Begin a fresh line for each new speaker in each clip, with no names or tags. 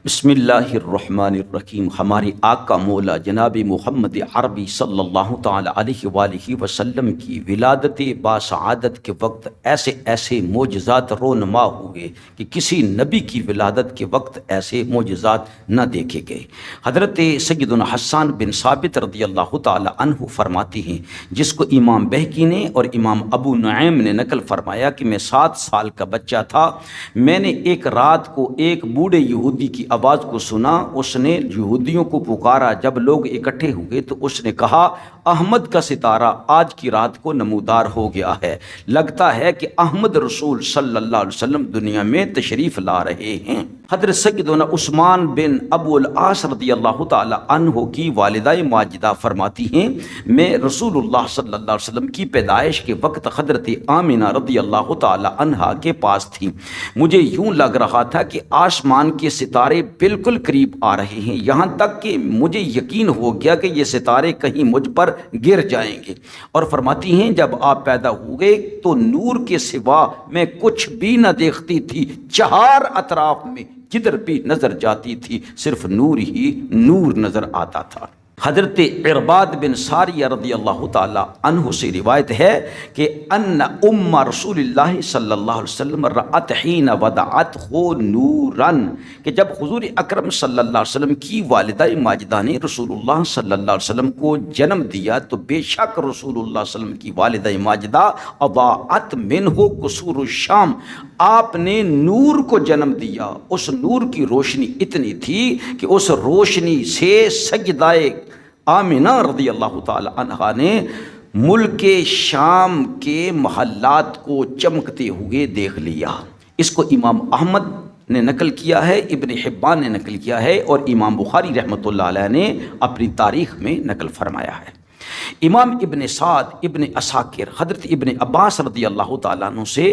بسم اللہ الرحمن الرحیم۔ ہمارے آقا مولا جناب محمد عربی صلی اللہ تعالی علیہ وآلہ وسلم کی ولادت باسعادت کے وقت ایسے ایسے معجزات رونما ہوئے کہ کسی نبی کی ولادت کے وقت ایسے معجزات نہ دیکھے گئے۔ حضرت سیدنا حسان بن ثابت رضی اللہ تعالی عنہ فرماتے ہیں، جس کو امام بہقی نے اور امام ابو نعیم نے نقل فرمایا کہ میں 7 سال کا بچہ تھا، میں نے ایک رات کو ایک بوڑھے یہودی کی آواز کو سنا۔ اس نے یہودیوں کو پکارا، جب لوگ اکٹھے ہوئے تو اس نے کہا، احمد کا ستارہ آج کی رات کو نمودار ہو گیا ہے، لگتا ہے کہ احمد رسول صلی اللہ علیہ وسلم دنیا میں تشریف لا رہے ہیں۔ حضرت سیدنا عثمان بن ابو العاص رضی اللہ تعالی عنہ کی والدہ ماجدہ فرماتی ہیں، میں رسول اللہ صلی اللہ علیہ وسلم کی پیدائش کے وقت حضرت آمنہ رضی اللہ تعالی عنہا کے پاس تھی۔ مجھے یوں لگ رہا تھا کہ آسمان کے ستارے بالکل قریب آ رہے ہیں، یہاں تک کہ مجھے یقین ہو گیا کہ یہ ستارے کہیں مجھ پر گر جائیں گے۔ اور فرماتی ہیں، جب آپ پیدا ہوئے تو نور کے سوا میں کچھ بھی نہ دیکھتی تھی، 4 اطراف میں جدھر بھی نظر جاتی تھی صرف نور ہی نور نظر آتا تھا۔ حضرت عرباد بن ساریہ رضی اللہ تعالی عنہ سے روایت ہے کہ ان ام رسول اللہ صلی اللہ علیہ وسلم رأت حین وضعته نورا، کہ جب حضور اکرم صلی اللہ علیہ وسلم کی والدہ ماجدہ نے رسول اللہ صلی اللہ علیہ وسلم کو جنم دیا تو بے شک رسول اللہ صلی اللہ علیہ وسلم کی والدہ ماجدہ اضاءت منہ قصور الشام، آپ نے نور کو جنم دیا۔ اس نور کی روشنی اتنی تھی کہ اس روشنی سے سجدائے آمنہ رضی اللہ تعالی عنہ نے ملک شام کے محلات کو چمکتے ہوئے دیکھ لیا۔ اس کو امام احمد نے نقل کیا ہے، ابن حبان نے نقل کیا ہے، اور امام بخاری رحمۃ اللہ علیہ نے اپنی تاریخ میں نقل فرمایا ہے۔ امام ابن سعد ابن عساکر حضرت ابن عباس رضی اللہ تعالیٰ عنہ سے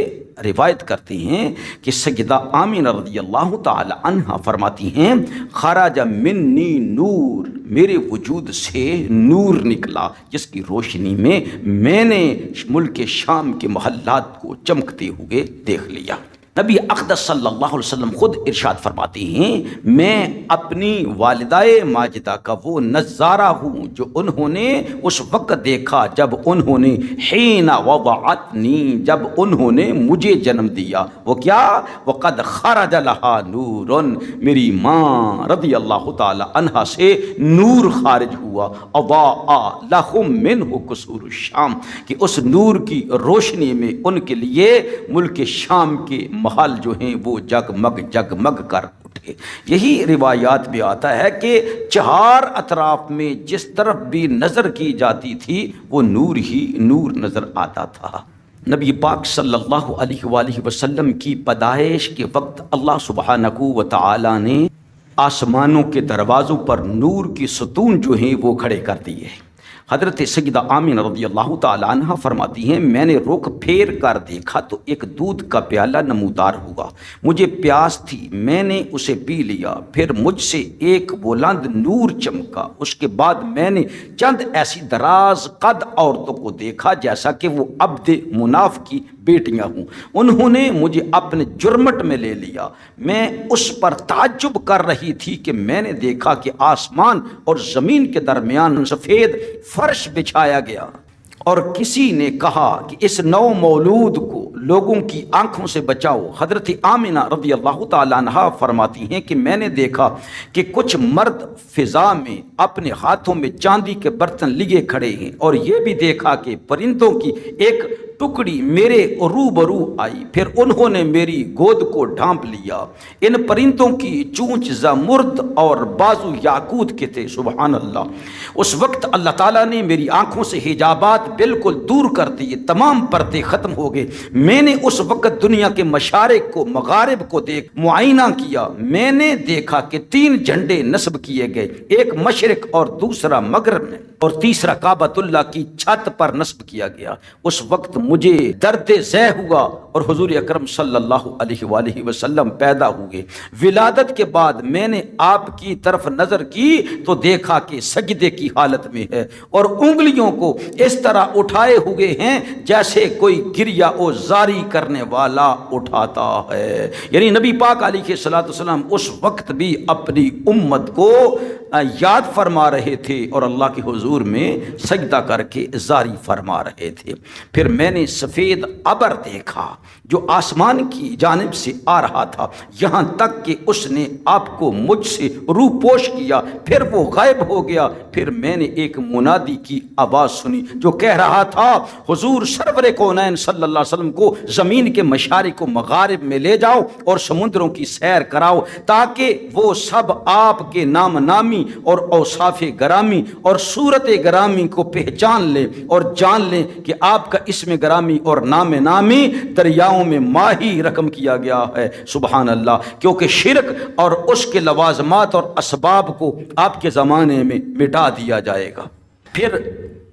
روایت کرتے ہیں کہ سیدہ آمنہ رضی اللہ تعالیٰ عنہ فرماتی ہیں، خرج منی نور، میرے وجود سے نور نکلا جس کی روشنی میں نے ملک شام کے محلات کو چمکتے ہوئے دیکھ لیا۔ نبی اقدس صلی اللہ علیہ وسلم خود ارشاد فرماتے ہیں، میں اپنی والدہ ماجدہ کا وہ نظارہ ہوں جو انہوں نے اس وقت دیکھا جب انہوں نے حین وضعتنی، جب انہوں نے مجھے جنم دیا۔ وہ کیا؟ وقد خرج لہا نور، میری ماں رضی اللہ تعالی عنہا سے نور خارج ہوا، اضاء لہم منہ قصور الشام، کہ اس نور کی روشنی میں ان کے لیے ملک شام کے محل جو ہیں وہ جگمگ جگمگ کر اٹھے۔ یہی روایات میں آتا ہے کہ 4 اطراف میں جس طرف بھی نظر کی جاتی تھی وہ نور ہی نور نظر آتا تھا۔ نبی پاک صلی اللہ علیہ وآلہ وسلم کی پیدائش کے وقت اللہ سبحانہ و تعالی نے آسمانوں کے دروازوں پر نور کی ستون جو ہیں وہ کھڑے کر دیے۔ حضرت سیدہ آمنہ رضی اللہ تعالی عنہ فرماتی ہیں، میں نے رخ پھیر کر دیکھا تو ایک دودھ کا پیالہ نمودار ہوا، مجھے پیاس تھی، میں نے اسے پی لیا، پھر مجھ سے ایک بلند نور چمکا، اس کے بعد میں نے چند ایسی دراز قد عورتوں کو دیکھا جیسا کہ وہ عبد مناف کی بیٹیاں ہوں، انہوں نے مجھے اپنے جرمٹ میں لے لیا۔ میں اس پر تعجب کر رہی تھی کہ میں نے دیکھا کہ آسمان اور زمین کے درمیان سفید فرش بچھایا گیا، اور کسی نے کہا کہ اس نو مولود کو لوگوں کی آنکھوں سے بچاؤ۔ حضرت آمنہ رضی اللہ تعالیٰ عنہا فرماتی ہیں کہ میں نے دیکھا کہ کچھ مرد فضا میں اپنے ہاتھوں میں چاندی کے برتن لیے کھڑے ہیں، اور یہ بھی دیکھا کہ پرندوں کی ایک ٹکڑی میرے روبرو آئی، پھر انہوں نے میری گود کو ڈھانپ لیا۔ ان پرندوں کی چونچ زمرد اور بازو یاقوت کے تھے۔ سبحان اللہ۔ اس وقت اللہ تعالیٰ نے میری آنکھوں سے حجابات بالکل دور کر دیے، تمام پردے ختم ہو گئے۔ میں نے اس وقت دنیا کے مشارق کو مغارب کو دیکھ معائنہ کیا، میں نے دیکھا کہ 3 جھنڈے نصب کیے گئے، ایک مشرق اور دوسرا مغرب میں، اور تیسرا کعبۃ اللہ کی چھت پر نصب کیا گیا۔ اس وقت مجھے درد ذہ ہوا اور حضور اکرم صلی اللہ علیہ وآلہ وسلم پیدا ہوئے۔ ولادت کے بعد میں نے آپ کی طرف نظر کی تو دیکھا کہ سجدے کی حالت میں ہے اور انگلیوں کو اس طرح اٹھائے ہوئے ہیں جیسے کوئی گریہ و زاری کرنے والا اٹھاتا ہے۔ یعنی نبی پاک علیہ الصلوۃ والسلام اس وقت بھی اپنی امت کو یاد فرما رہے تھے اور اللہ کے حضور میں سجدہ کر کے زاری فرما رہے تھے۔ پھر میں نے سفید ابر دیکھا جو آسمان کی جانب سے آ رہا تھا، یہاں تک کہ اس نے آپ کو مجھ سے روح پوش کیا، پھر وہ غائب ہو گیا۔ پھر میں نے ایک منادی کی آواز سنی جو کہہ رہا تھا حضور سرور کونین صلی اللہ علیہ وسلم کو زمین کے مشارق و مغارب میں لے جاؤ اور سمندروں کی سیر کراؤ تاکہ وہ سب آپ کے نام نامی اور اوصاف گرامی اور صورت گرامی کو پہچان لیں اور جان لیں کہ آپ کا اسم گرامی اور نام نامی دریاؤں میں ماہی رقم کیا گیا ہے۔ سبحان اللہ، کیونکہ شرک اور اس کے لوازمات اور اسباب کو آپ کے زمانے میں مٹا دیا جائے گا۔ پھر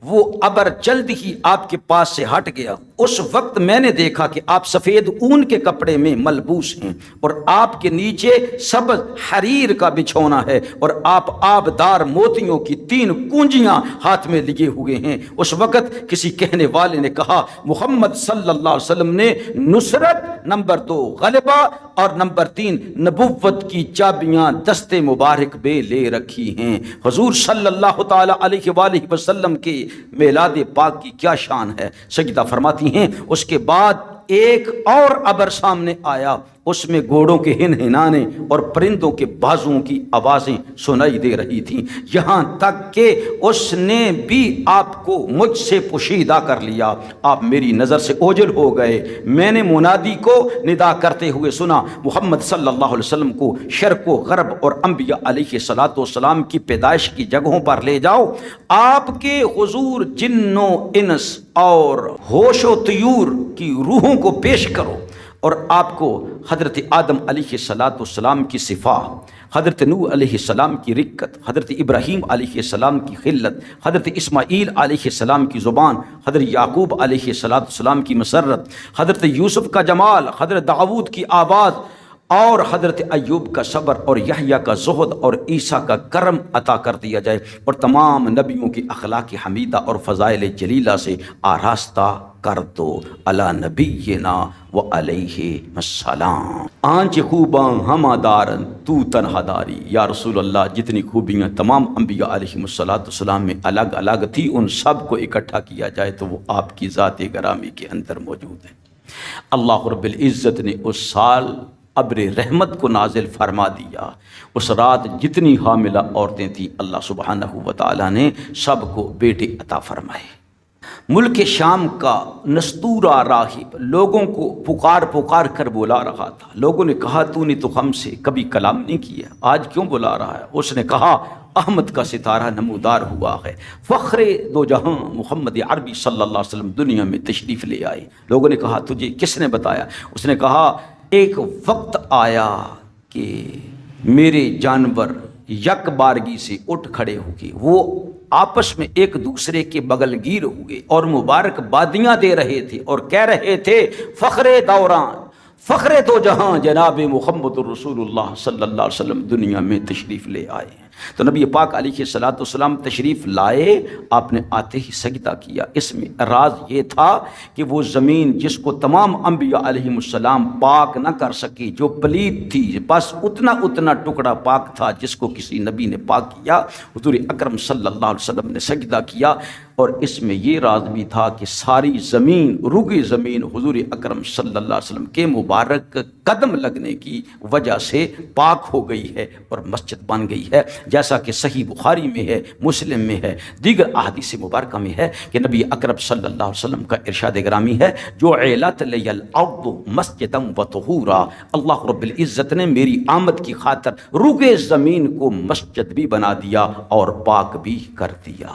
وہ ابر جلد ہی آپ کے پاس سے ہٹ گیا۔ اس وقت میں نے دیکھا کہ آپ سفید اون کے کپڑے میں ملبوس ہیں اور آپ کے نیچے سبز حریر کا بچھونا ہے اور آپ آبدار موتیوں کی 3 کنجیاں ہاتھ میں لیے ہوئے ہیں۔ اس وقت کسی کہنے والے نے کہا محمد صلی اللہ علیہ وسلم نے نصرت، نمبر 2 غلبہ اور نمبر 3 نبوت کی چابیاں دست مبارک میں لے رکھی ہیں۔ حضور صلی اللہ تعالی علیہ وآلہ وسلم کے میلاد پاک کی کیا شان ہے۔ سجدہ فرماتی ہیں اس کے بعد ایک اور ابر سامنے آیا، اس میں گھوڑوں کے ہنہنانے اور پرندوں کے بازوں کی آوازیں سنائی دے رہی تھیں، یہاں تک کہ اس نے بھی آپ کو مجھ سے پوشیدہ کر لیا۔ آپ میری نظر سے اوجھل ہو گئے۔ میں نے منادی کو ندا کرتے ہوئے سنا محمد صلی اللہ علیہ وسلم کو شرق و غرب اور انبیاء علیہ الصلوۃ والسلام کی پیدائش کی جگہوں پر لے جاؤ، آپ کے حضور جن و انس اور ہوش و طیور کی روحوں کو پیش کرو اور آپ کو حضرت آدم علیہ السلام کی صفا، حضرت نوح علیہ السلام کی رکت، حضرت ابراہیم علیہ السلام کی خلت، حضرت اسماعیل علیہ السلام کی زبان، حضرت یعقوب علیہ السلام کی مسرت، حضرت یوسف کا جمال، حضرت داؤد کی آواز اور حضرت ایوب کا صبر اور یحییٰ کا زہد اور عیسیٰ کا کرم عطا کر دیا جائے اور تمام نبیوں کی اخلاق حمیدہ اور فضائل جلیلہ سے آراستہ کر دو۔ علی نبینا و علیہ السلام۔ آنچ خوباں ہمہ دارن تو تنہا داری۔ یا رسول اللہ، جتنی خوبیاں تمام انبیاء علیہ السلام میں الگ الگ تھی، ان سب کو اکٹھا کیا جائے تو وہ آپ کی ذات گرامی کے اندر موجود ہے۔ اللہ رب العزت نے اس سال ابر رحمت کو نازل فرما دیا۔ اس رات جتنی حاملہ عورتیں تھیں اللہ سبحانہ و تعالیٰ نے سب کو بیٹے عطا فرمائے۔ ملک شام کا نستورہ راہب لوگوں کو پکار کر بلا رہا تھا۔ لوگوں نے کہا تو نے تو ہم سے کبھی کلام نہیں کیا، آج کیوں بلا رہا ہے؟ اس نے کہا احمد کا ستارہ نمودار ہوا ہے، فخر دو جہاں محمد عربی صلی اللہ علیہ وسلم دنیا میں تشریف لے آئے۔ لوگوں نے کہا تجھے کس نے بتایا؟ اس نے کہا ایک وقت آیا کہ میرے جانور یک بارگی سے اٹھ کھڑے ہوئے، وہ آپس میں ایک دوسرے کے بغل گیر ہوئے اور مبارک بادیاں دے رہے تھے اور کہہ رہے تھے فخر دوران، فخر دو جہاں جناب محمد رسول اللہ صلی اللہ علیہ وسلم دنیا میں تشریف لے آئے ہیں۔ تو نبی پاک علیہ السلام تشریف لائے، آپ نے آتے ہی سجدہ کیا۔ اس میں راز یہ تھا کہ وہ زمین جس کو تمام انبیاء علیہ السلام پاک نہ کر سکی، جو پلید تھی، بس اتنا ٹکڑا پاک تھا جس کو کسی نبی نے پاک کیا، حضور اکرم صلی اللہ علیہ وسلم نے سجدہ کیا۔ اور اس میں یہ راز بھی تھا کہ ساری زمین، رگی زمین حضور اکرم صلی اللہ علیہ وسلم کے مبارک قدم لگنے کی وجہ سے پاک ہو گئی ہے اور مسجد بن گئی ہے، جیسا کہ صحیح بخاری میں ہے، مسلم میں ہے، دیگر احادیث مبارکہ میں ہے کہ نبی اکرم صلی اللہ علیہ وسلم کا ارشاد گرامی ہے جو علت لی الارض مسجدا وطہورا، اللہ رب العزت نے میری آمد کی خاطر رگے زمین کو مسجد بھی بنا دیا اور پاک بھی کر دیا۔